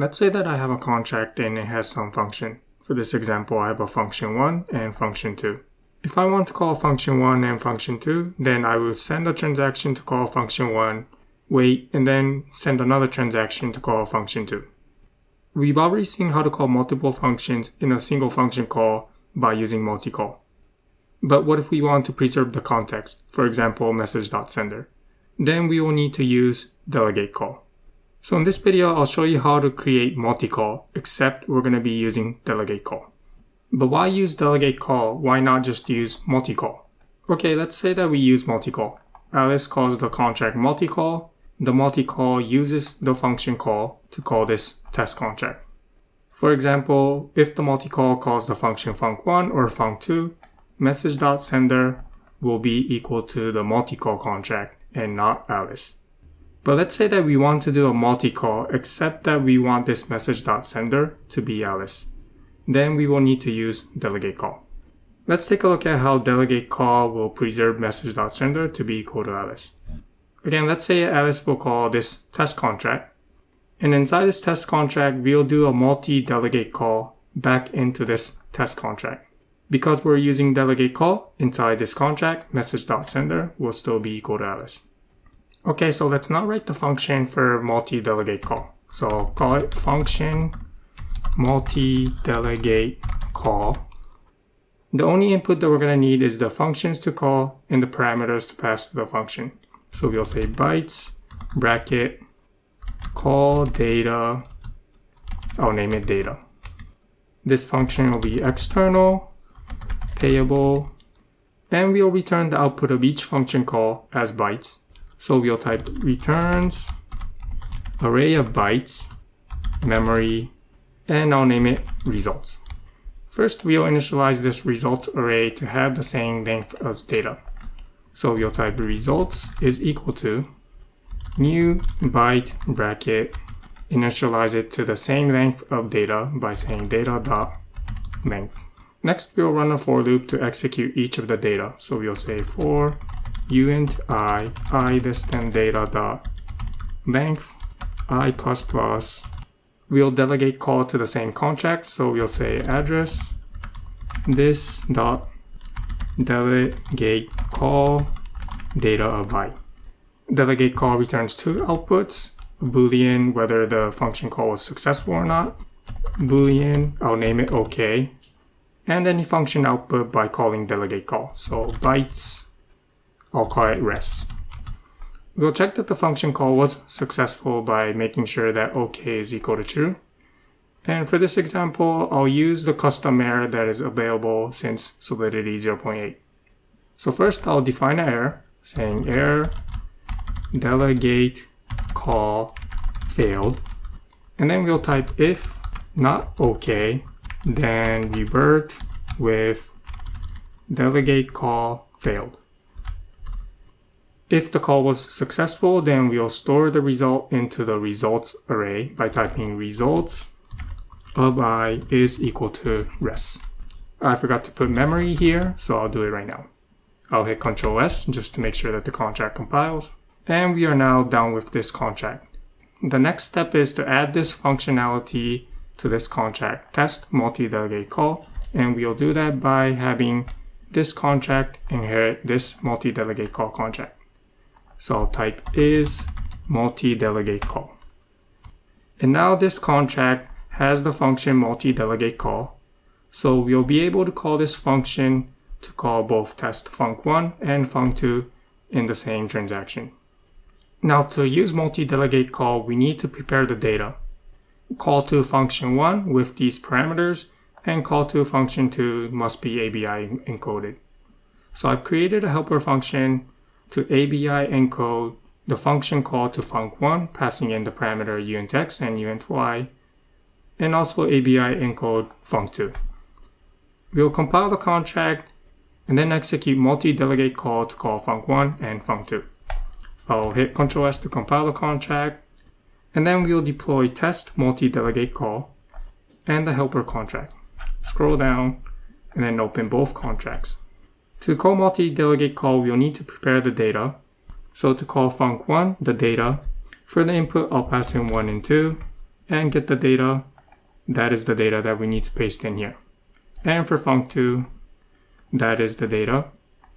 Let's say that I have a contract and it has some function. For this example, I have a function 1 and function 2. If I want to call function 1 and function 2, then I will send a transaction to call function 1, wait, and then send another transaction to call function 2. We've already seen how to call multiple functions in a single function call by using multi-call. But what if we want to preserve the context, for example, message.sender? Then we will need to use Delegatecall. So in this video, I'll show you how to create multi-call, except we're going to be using Delegatecall. But why use Delegatecall? Why not just use multi-call? Okay, let's say that we use multi-call. Alice calls the contract multi-call. The multi-call uses the function call to call this test contract. For example, if the multi-call calls the function func1 or func2, message.sender will be equal to the multi-call contract and not Alice. But let's say that we want to do a multi-call, except that we want this message.sender to be Alice. Then we will need to use Delegatecall. Let's take a look at how Delegatecall will preserve message.sender to be equal to Alice. Again, let's say Alice will call this test contract. And inside this test contract, we'll do a multi-Delegatecall back into this test contract. Because we're using Delegatecall inside this contract, message.sender will still be equal to Alice. Okay, so let's now write the function for multi-Delegatecall. So I'll call it function multi-Delegatecall. The only input that we're going to need is the functions to call and the parameters to pass to the function. So we'll say bytes, bracket, call data, I'll name it data. This function will be external, payable, and we'll return the output of each function call as bytes. So we'll type returns array of bytes, memory, and I'll name it results. First, we'll initialize this result array to have the same length as data. So we'll type results is equal to new byte bracket, initialize it to the same length of data by saying data.length. Next, we'll run a for loop to execute each of the data. So we'll say for uint I less than data dot length I plus plus. We'll Delegatecall to the same contract, so we'll say address this dot Delegatecall data of I. Delegatecall returns two outputs: a boolean whether the function call was successful or not, boolean I'll name it OK, and any function output by calling Delegatecall. So bytes, I'll call it res. We'll check that the function call was successful by making sure that OK is equal to true. And for this example, I'll use the custom error that is available since Solidity 0.8. So first I'll define an error saying error Delegatecall failed. And then we'll type if not OK, then revert with Delegatecall failed. If the call was successful, then we'll store the result into the results array by typing results of I is equal to res. I forgot to put memory here, so I'll do it right now. I'll hit Ctrl S just to make sure that the contract compiles. And we are now done with this contract. The next step is to add this functionality to this contract test multi-Delegatecall, and we'll do that by having this contract inherit this multi-Delegatecall contract. So I'll type is multi-Delegatecall. And now this contract has the function multi-Delegatecall. So we'll be able to call this function to call both test func1 and func2 in the same transaction. Now to use multi-Delegatecall, we need to prepare the data. Call to function 1 with these parameters and call to function 2 must be ABI encoded. So I've created a helper function to ABI encode the function call to func1, passing in the parameter uintx and uinty, and also ABI encode func2. We'll compile the contract and then execute multi-Delegatecall to call func1 and func2. I'll hit Ctrl S to compile the contract, and then we'll deploy test multi-Delegatecall and the helper contract. Scroll down and then open both contracts. To call multi-Delegatecall, we'll need to prepare the data. So to call func1, the data, for the input, I'll pass in 1 and 2. and get the data. That is the data that we need to paste in here. And for func2, that is the data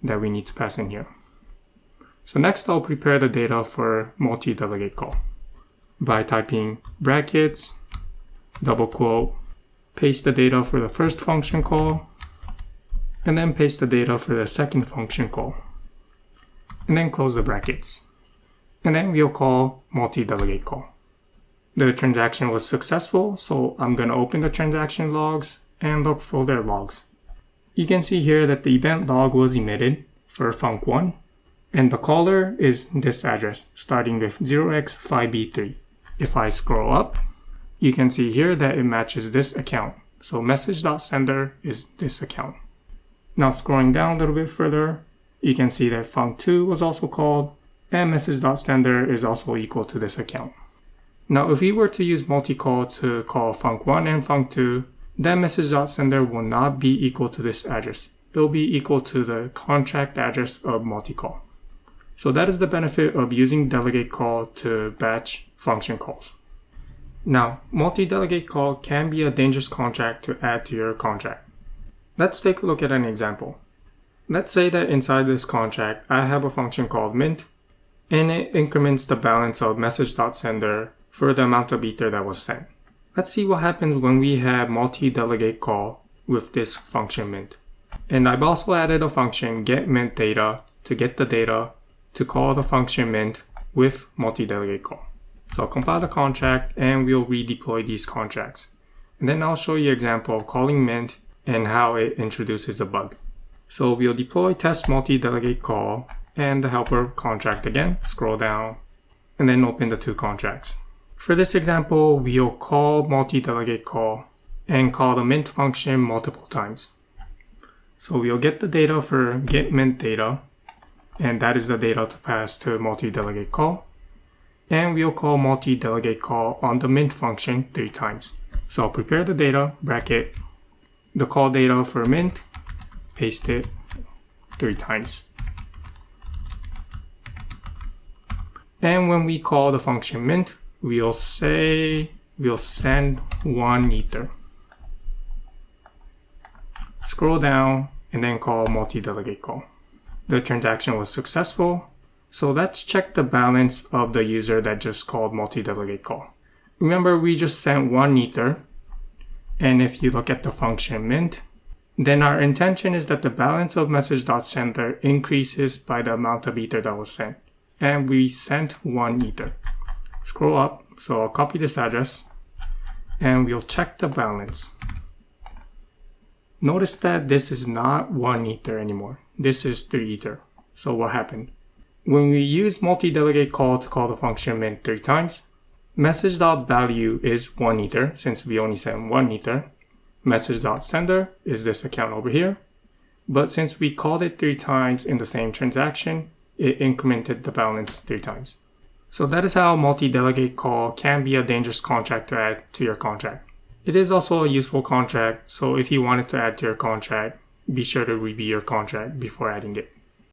that we need to pass in here. So next I'll prepare the data for multi-delegate call by typing brackets, double quote, paste the data for the first function call, and then paste the data for the second function call, and then close the brackets. And then we'll call multi-delegate call. The transaction was successful, so I'm going to open the transaction logs and look for their logs. You can see here that the event log was emitted for func1, and the caller is this address, starting with 0x5b3. If I scroll up, you can see here that it matches this account. So message.sender is this account. Now scrolling down a little bit further, you can see that func2 was also called, and message.sender is also equal to this account. Now if we were to use multi-call to call func1 and func2, then message.sender will not be equal to this address. It will be equal to the contract address of multi-call. So that is the benefit of using delegate call to batch function calls. Now, multi-delegate call can be a dangerous contract to add to your contract. Let's take a look at an example. Let's say that inside this contract, I have a function called mint, and it increments the balance of message.sender for the amount of ether that was sent. Let's see what happens when we have multi-delegate call with this function mint. And I've also added a function getMintData to get the data to call the function mint with multi-delegate call. So I'll compile the contract and we'll redeploy these contracts. And then I'll show you an example of calling mint and how it introduces a bug. So we'll deploy test multi-delegate call and the helper contract again, scroll down, and then open the two contracts. For this example, we'll call multi-delegate call and call the mint function multiple times. So we'll get the data for getMintData, and that is the data to pass to multi-delegate call. And we'll call multi-delegate call on the mint function 3 times. So I'll prepare the data, bracket, the call data for mint, paste it 3 times. And when we call the function mint, we'll say we'll send 1 ether. Scroll down and then call multi-delegate call. The transaction was successful. So let's check the balance of the user that just called multi-delegate call. Remember, we just sent 1 ether. And if you look at the function mint, then our intention is that the balance of message.sender increases by the amount of ether that was sent. And we sent 1 ether. Scroll up, so I'll copy this address, and we'll check the balance. Notice that this is not 1 ether anymore. This is 3 ether. So what happened? When we use multi-delegate call to call the function mint 3 times, message.value is 1 ether since we only sent 1 ether. Message.sender is this account over here. But since we called it 3 times in the same transaction, it incremented the balance 3 times. So that is how multi-delegate call can be a dangerous contract to add to your contract. It is also a useful contract, so if you wanted to add to your contract, be sure to review your contract before adding it.